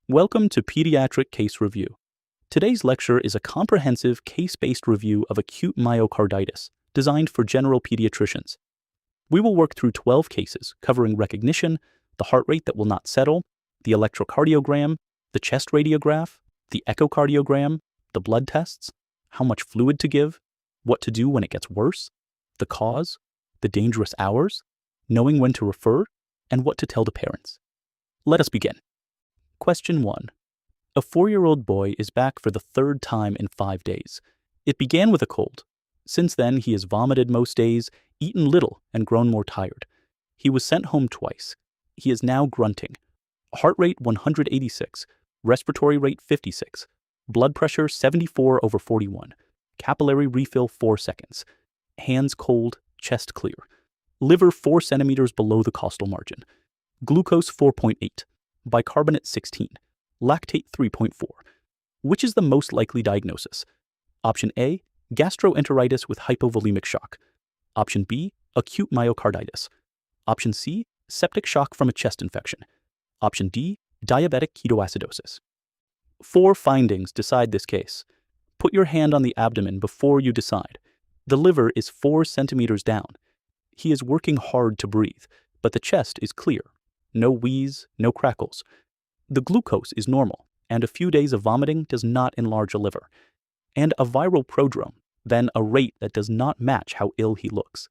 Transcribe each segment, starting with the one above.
Welcome to Pediatric Case Review. Today's lecture is a comprehensive case-based review of acute myocarditis designed for general pediatricians. We will work through 12 cases covering recognition, the heart rate that will not settle, the electrocardiogram, the chest radiograph, the echocardiogram, the blood tests, how much fluid to give, what to do when it gets worse, the cause, the dangerous hours, knowing when to refer, and what to tell the parents. Let us begin. Question 1. A 4-year-old boy is back for the third time in 5 days. It began with a cold. Since then, he has vomited most days, eaten little, and grown more tired. He was sent home twice. He is now grunting. Heart rate 186, respiratory rate 56, blood pressure 74/41, capillary refill 4 seconds, hands cold, chest clear, liver 4 centimeters below the costal margin, glucose 4.8, bicarbonate 16, lactate 3.4. Which is the most likely diagnosis? Option A, gastroenteritis with hypovolemic shock. Option B, acute myocarditis. Option C, septic shock from a chest infection. Option D, diabetic ketoacidosis. 4 findings decide this case. Put your hand on the abdomen before you decide. The liver is 4 centimeters down. He is working hard to breathe, but the chest is clear. No wheeze, no crackles. The glucose is normal, and a few days of vomiting does not enlarge a liver. And a viral prodrome, then a rate that does not match how ill he looks.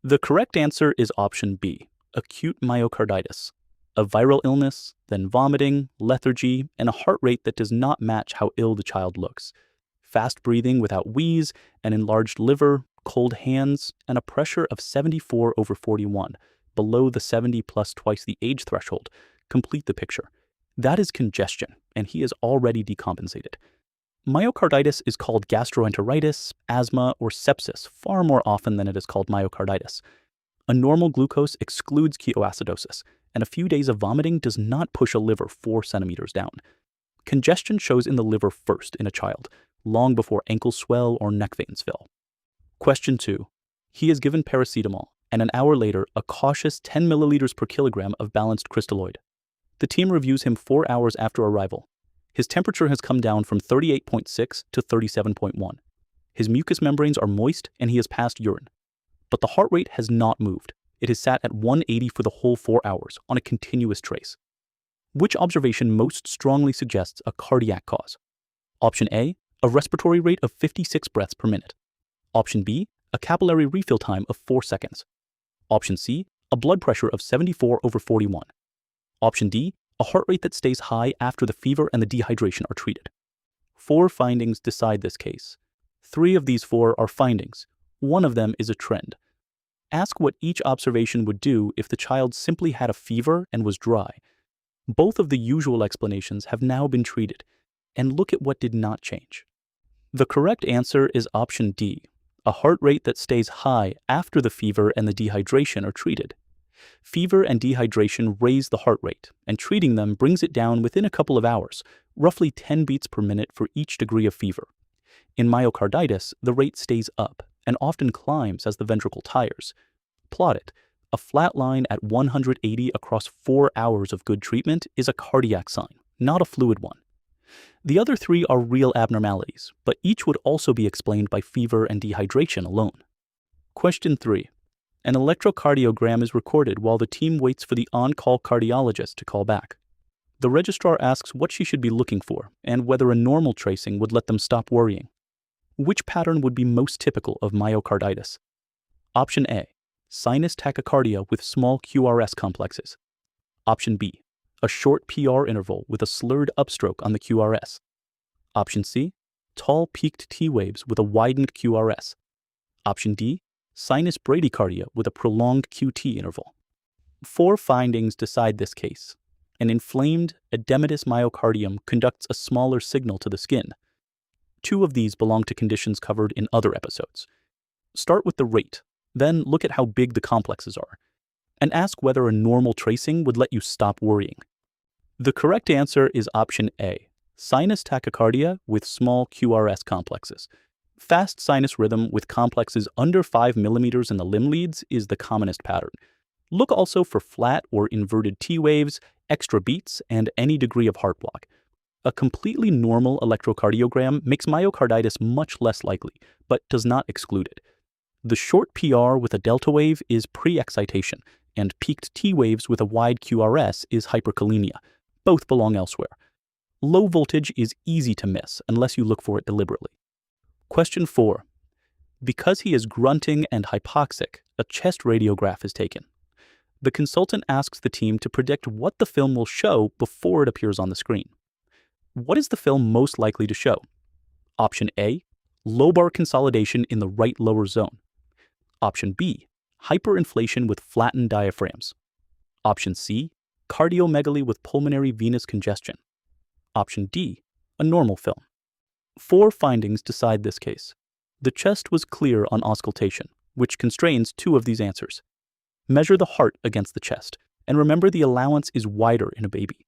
The correct answer is option B, acute myocarditis. A viral illness, then vomiting, lethargy, and a heart rate that does not match how ill the child looks. Fast breathing without wheeze, an enlarged liver, cold hands, and a pressure of 74/41, below the 70 plus twice the age threshold, complete the picture. That is congestion, and he is already decompensated. Myocarditis is called gastroenteritis, asthma, or sepsis far more often than it is called myocarditis. A normal glucose excludes ketoacidosis, and a few days of vomiting does not push a liver 4 centimeters down. Congestion shows in the liver first in a child, long before ankles swell or neck veins fill. Question 2. He is given paracetamol, and an hour later, a cautious 10 milliliters per kilogram of balanced crystalloid. The team reviews him 4 hours after arrival. His temperature has come down from 38.6 to 37.1. His mucous membranes are moist and he has passed urine. But the heart rate has not moved. It has sat at 180 for the whole 4 hours on a continuous trace. Which observation most strongly suggests a cardiac cause? Option A, a respiratory rate of 56 breaths per minute. Option B, a capillary refill time of 4 seconds. Option C, a blood pressure of 74/41. Option D, a heart rate that stays high after the fever and the dehydration are treated. 4 findings decide this case. 3 of these 4 are findings. 1 of them is a trend. Ask what each observation would do if the child simply had a fever and was dry. Both of the usual explanations have now been treated, and look at what did not change. The correct answer is option D, a heart rate that stays high after the fever and the dehydration are treated. Fever and dehydration raise the heart rate, and treating them brings it down within a couple of hours, roughly 10 beats per minute for each degree of fever. In myocarditis, the rate stays up and often climbs as the ventricle tires. Plot it. A flat line at 180 across 4 hours of good treatment is a cardiac sign, not a fluid one. The other 3 are real abnormalities, but each would also be explained by fever and dehydration alone. Question 3. An electrocardiogram is recorded while the team waits for the on-call cardiologist to call back. The registrar asks what she should be looking for and whether a normal tracing would let them stop worrying. Which pattern would be most typical of myocarditis? Option A, sinus tachycardia with small QRS complexes. Option B, a short PR interval with a slurred upstroke on the QRS. Option C, tall peaked T waves with a widened QRS. Option D, sinus bradycardia with a prolonged QT interval. 4 findings decide this case. An inflamed, edematous myocardium conducts a smaller signal to the skin. 2 of these belong to conditions covered in other episodes. Start with the rate, then look at how big the complexes are, and ask whether a normal tracing would let you stop worrying. The correct answer is option A, sinus tachycardia with small QRS complexes. Fast sinus rhythm with complexes under 5 millimeters in the limb leads is the commonest pattern. Look also for flat or inverted T waves, extra beats, and any degree of heart block. A completely normal electrocardiogram makes myocarditis much less likely, but does not exclude it. The short PR with a delta wave is pre-excitation, and peaked T waves with a wide QRS is hyperkalemia. Both belong elsewhere. Low voltage is easy to miss unless you look for it deliberately. Question 4. Because he is grunting and hypoxic, a chest radiograph is taken. The consultant asks the team to predict what the film will show before it appears on the screen. What is the film most likely to show? Option A, lobar consolidation in the right lower zone. Option B, hyperinflation with flattened diaphragms. Option C, cardiomegaly with pulmonary venous congestion. Option D, a normal film. 4 findings decide this case. The chest was clear on auscultation, which constrains 2 of these answers. Measure the heart against the chest, and remember the allowance is wider in a baby.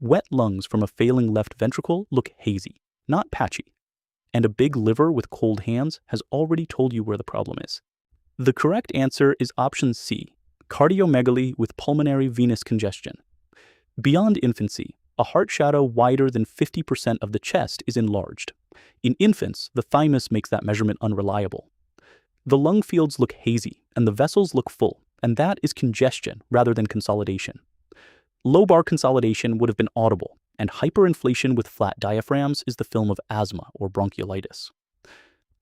Wet lungs from a failing left ventricle look hazy, not patchy. And a big liver with cold hands has already told you where the problem is. The correct answer is option C, cardiomegaly with pulmonary venous congestion. Beyond infancy, a heart shadow wider than 50% of the chest is enlarged. In infants, the thymus makes that measurement unreliable. The lung fields look hazy, and the vessels look full, and that is congestion rather than consolidation. Lobar consolidation would have been audible, and hyperinflation with flat diaphragms is the film of asthma or bronchiolitis.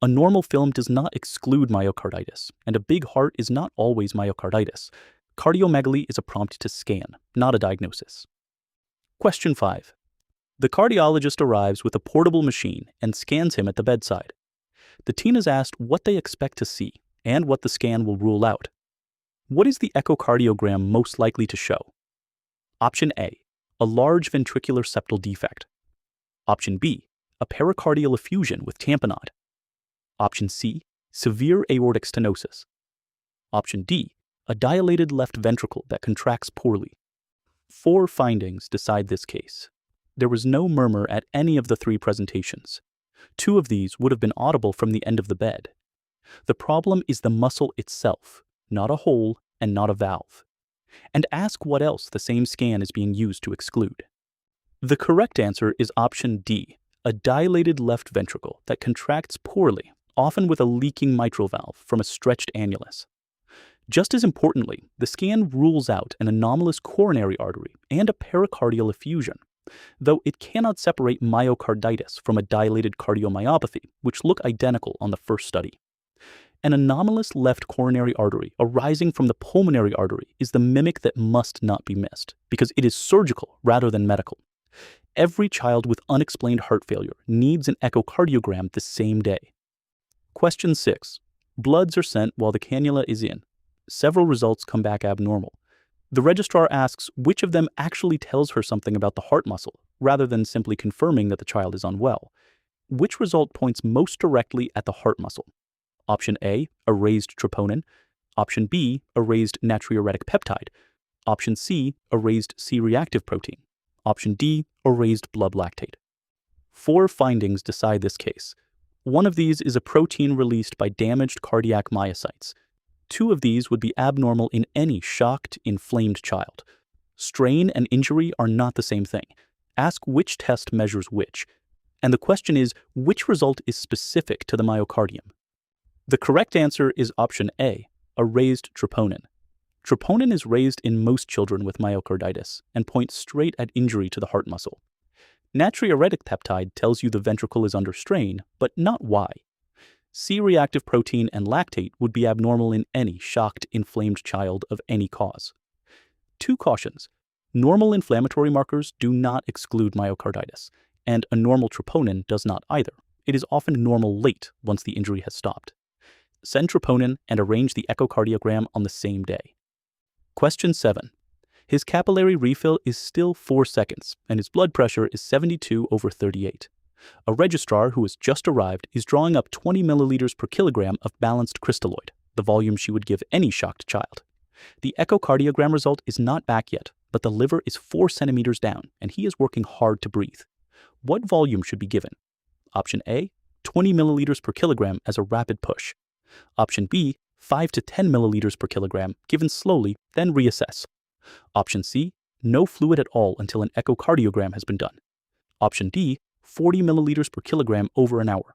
A normal film does not exclude myocarditis, and a big heart is not always myocarditis. Cardiomegaly is a prompt to scan, not a diagnosis. Question 5. The cardiologist arrives with a portable machine and scans him at the bedside. The teen is asked what they expect to see and what the scan will rule out. What is the echocardiogram most likely to show? Option A, a large ventricular septal defect. Option B, a pericardial effusion with tamponade. Option C, severe aortic stenosis. Option D, a dilated left ventricle that contracts poorly. 4 findings decide this case. There was no murmur at any of the 3 presentations. 2 of these would have been audible from the end of the bed. The problem is the muscle itself, not a hole and not a valve. And ask what else the same scan is being used to exclude. The correct answer is option D, a dilated left ventricle that contracts poorly, often with a leaking mitral valve from a stretched annulus. Just as importantly, the scan rules out an anomalous coronary artery and a pericardial effusion, though it cannot separate myocarditis from a dilated cardiomyopathy, which look identical on the first study. An anomalous left coronary artery arising from the pulmonary artery is the mimic that must not be missed, because it is surgical rather than medical. Every child with unexplained heart failure needs an echocardiogram the same day. Question 6. Bloods are sent while the cannula is in. Several results come back abnormal. The registrar asks which of them actually tells her something about the heart muscle, rather than simply confirming that the child is unwell. Which result points most directly at the heart muscle? Option A, a raised troponin. Option B, a raised natriuretic peptide. Option C, a raised C-reactive protein. Option D, a raised blood lactate. 4 findings decide this case. One of these is a protein released by damaged cardiac myocytes. 2 of these would be abnormal in any shocked, inflamed child. Strain and injury are not the same thing. Ask which test measures which. And the question is, which result is specific to the myocardium? The correct answer is option A, a raised troponin. Troponin is raised in most children with myocarditis and points straight at injury to the heart muscle. Natriuretic peptide tells you the ventricle is under strain, but not why. C-reactive protein and lactate would be abnormal in any shocked, inflamed child of any cause. 2 cautions. Normal inflammatory markers do not exclude myocarditis, and a normal troponin does not either. It is often normal late once the injury has stopped. Send troponin and arrange the echocardiogram on the same day. Question 7. His capillary refill is still 4 seconds, and his blood pressure is 72/38. A registrar who has just arrived is drawing up 20 milliliters per kilogram of balanced crystalloid, the volume she would give any shocked child. The echocardiogram result is not back yet, but the liver is 4 centimeters down, and he is working hard to breathe. What volume should be given? Option A, 20 milliliters per kilogram as a rapid push. Option B, 5 to 10 milliliters per kilogram, given slowly, then reassess. Option C, no fluid at all until an echocardiogram has been done. Option D, 40 milliliters per kilogram over an hour.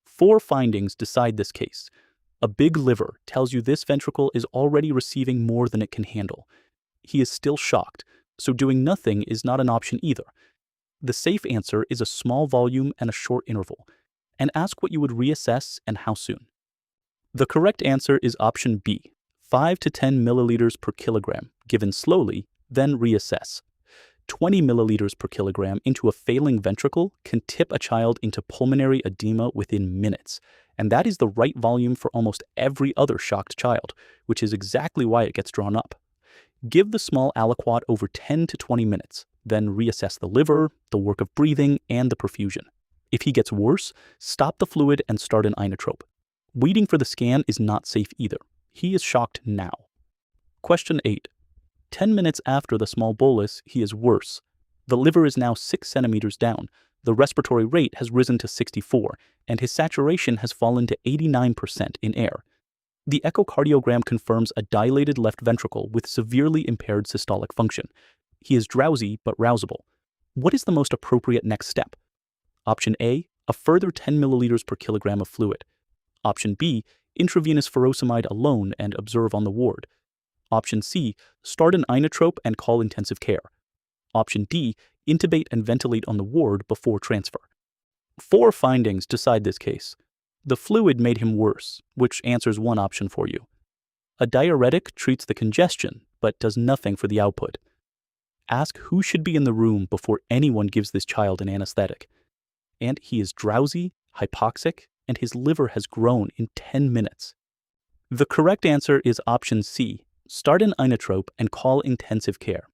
4 findings decide this case. A big liver tells you this ventricle is already receiving more than it can handle. He is still shocked, so doing nothing is not an option either. The safe answer is a small volume and a short interval, and ask what you would reassess and how soon. The correct answer is option B, 5 to 10 milliliters per kilogram, given slowly, then reassess. 20 milliliters per kilogram into a failing ventricle can tip a child into pulmonary edema within minutes, and that is the right volume for almost every other shocked child, which is exactly why it gets drawn up. Give the small aliquot over 10 to 20 minutes, then reassess the liver, the work of breathing, and the perfusion. If he gets worse, stop the fluid and start an inotrope. Waiting for the scan is not safe either. He is shocked now. Question 8. 10 minutes after the small bolus, he is worse. The liver is now 6 centimeters down, the respiratory rate has risen to 64, and his saturation has fallen to 89% in air. The echocardiogram confirms a dilated left ventricle with severely impaired systolic function. He is drowsy but rousable. What is the most appropriate next step? Option A, a further 10 milliliters per kilogram of fluid. Option B, intravenous furosemide alone and observe on the ward. Option C, start an inotrope and call intensive care. Option D, intubate and ventilate on the ward before transfer. 4 findings decide this case. The fluid made him worse, which answers one option for you. A diuretic treats the congestion, but does nothing for the output. Ask who should be in the room before anyone gives this child an anesthetic. And he is drowsy, hypoxic, and his liver has grown in 10 minutes. The correct answer is option C, start an inotrope and call intensive care.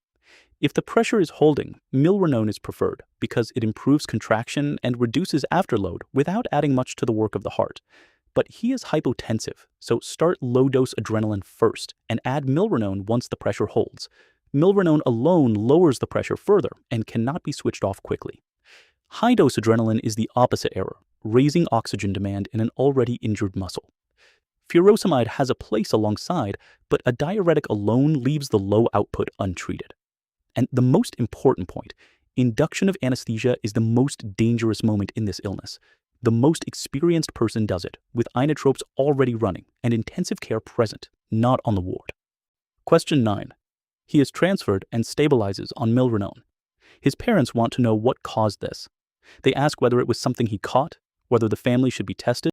If the pressure is holding, milrinone is preferred because it improves contraction and reduces afterload without adding much to the work of the heart. But he is hypotensive, so start low-dose adrenaline first and add milrinone once the pressure holds. Milrinone alone lowers the pressure further and cannot be switched off quickly. High-dose adrenaline is the opposite error, raising oxygen demand in an already injured muscle. Furosemide has a place alongside, but a diuretic alone leaves the low output untreated. And the most important point, induction of anesthesia is the most dangerous moment in this illness. The most experienced person does it, with inotropes already running and intensive care present, not on the ward. Question 9. He is transferred and stabilizes on milrinone. His parents want to know what caused this. They ask whether it was something he caught, whether the family should be tested,